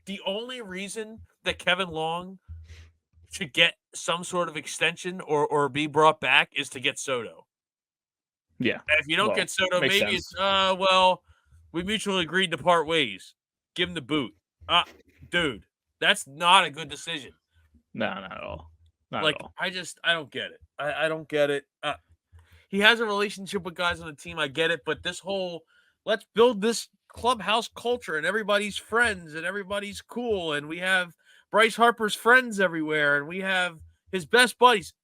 Speaker 2: the only reason that Kevin Long should get some sort of extension or be brought back is to get Soto.
Speaker 1: Yeah.
Speaker 2: And if you don't get Soto, maybe
Speaker 1: sense.
Speaker 2: it's We mutually agreed to part ways. Give him the boot. Dude, that's not a good decision.
Speaker 1: No, not at all. Not
Speaker 2: Like,
Speaker 1: at all.
Speaker 2: I don't get it. I don't get it. He has a relationship with guys on the team. I get it. But this whole, let's build this clubhouse culture and everybody's friends and everybody's cool. And we have Bryce Harper's friends everywhere. And we have his best buddies.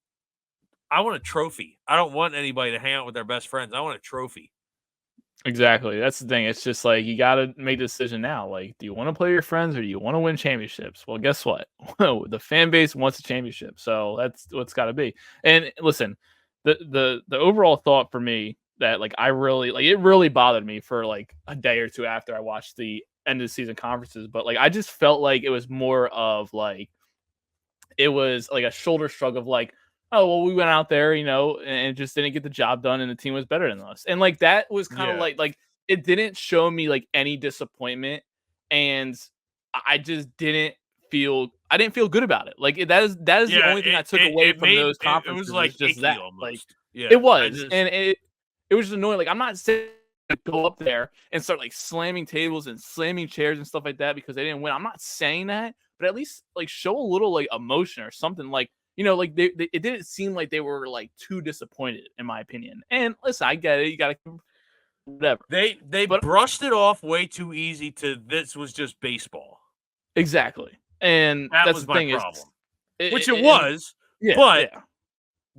Speaker 2: I want a trophy. I don't want anybody to hang out with their best friends. I want a trophy.
Speaker 1: Exactly. That's the thing. It's just like you got to make a decision now. Like, do you want to play your friends or do you want to win championships? Well, guess what? The fan base wants a championship, so that's what's got to be. And listen, the overall thought for me that like I really like it really bothered me for like a day or two after I watched the end of the season conferences, but like I just felt like it was more of like it was like a shoulder shrug of like, oh well, we went out there, and just didn't get the job done, and the team was better than us, and like that was kind of like it didn't show me like any disappointment, and I just didn't feel good about it. Like that is the only thing I took away from those conferences.
Speaker 2: It was like
Speaker 1: just that,
Speaker 2: almost.
Speaker 1: like
Speaker 2: yeah,
Speaker 1: it was, and it was just annoying. Like I'm not saying go up there and start like slamming tables and slamming chairs and stuff like that because they didn't win. I'm not saying that, but at least like show a little like emotion or something. Like like they it didn't seem like they were like too disappointed in my opinion. And listen, I get it. You got to whatever.
Speaker 2: They brushed it off way too easy to this was just baseball.
Speaker 1: Exactly. And
Speaker 2: that
Speaker 1: that's
Speaker 2: was
Speaker 1: the
Speaker 2: my
Speaker 1: thing
Speaker 2: problem.
Speaker 1: Which
Speaker 2: it was.
Speaker 1: Yeah,
Speaker 2: but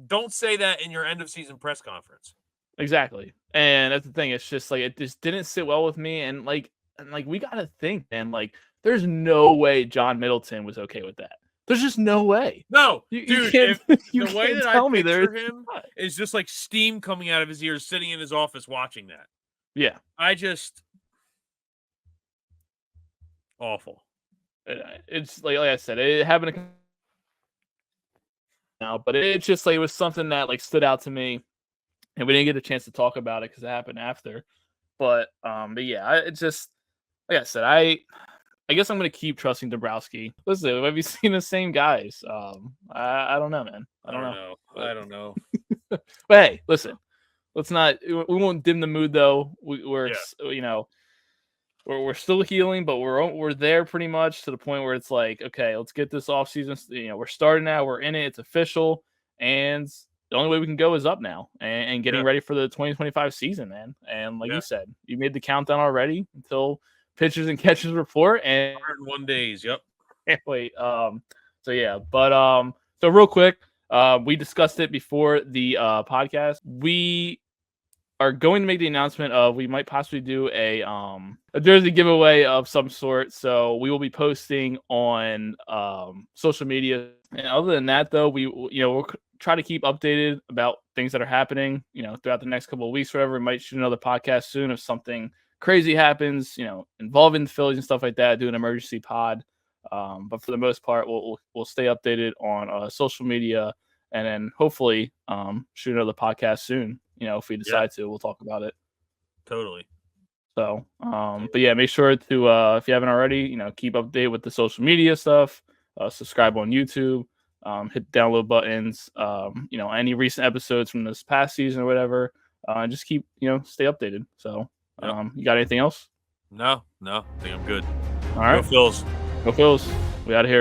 Speaker 2: don't say that in your end of season press conference.
Speaker 1: Exactly. And that's the thing. It's just like it just didn't sit well with me. And like we gotta think, man, like there's no way John Middleton was okay with that. There's just no way.
Speaker 2: No,
Speaker 1: dude.
Speaker 2: The way that I picture him is just like steam coming out of his ears, sitting in his office watching that.
Speaker 1: Yeah,
Speaker 2: awful.
Speaker 1: It's like I said, it happened now, but it's just like it was something that like stood out to me, and we didn't get a chance to talk about it because it happened after. But yeah, it's just like I said, I guess I'm gonna keep trusting Dombrowski. Listen, have you seen the same guys? I don't know, man. I don't know. But hey, listen, let's not. We won't dim the mood though. We're still healing, but we're there pretty much to the point where it's like, okay, let's get this off season. We're starting now. We're in it. It's official, and the only way we can go is up now and getting ready for the 2025 season, man. And like you said, you made the countdown already until pitchers and catchers report and
Speaker 2: 101 days. Yep.
Speaker 1: Can't wait. So yeah, but so real quick, we discussed it before the podcast. We are going to make the announcement of we might possibly do a jersey giveaway of some sort. So we will be posting on social media. And other than that, though, we'll try to keep updated about things that are happening, throughout the next couple of weeks, whatever. We might shoot another podcast soon if something crazy happens, involving the Phillies and stuff like that, do an emergency pod. But for the most part, we'll stay updated on social media, and then hopefully shoot another podcast soon. If we decide to, we'll talk about it.
Speaker 2: Totally.
Speaker 1: So, but yeah, make sure to if you haven't already, keep updated with the social media stuff. Subscribe on YouTube. Hit the download buttons. Any recent episodes from this past season or whatever. Just keep stay updated. So, you got anything else?
Speaker 2: No. I think I'm good.
Speaker 1: All right.
Speaker 2: Go Phils.
Speaker 1: Go Phils. We out of here.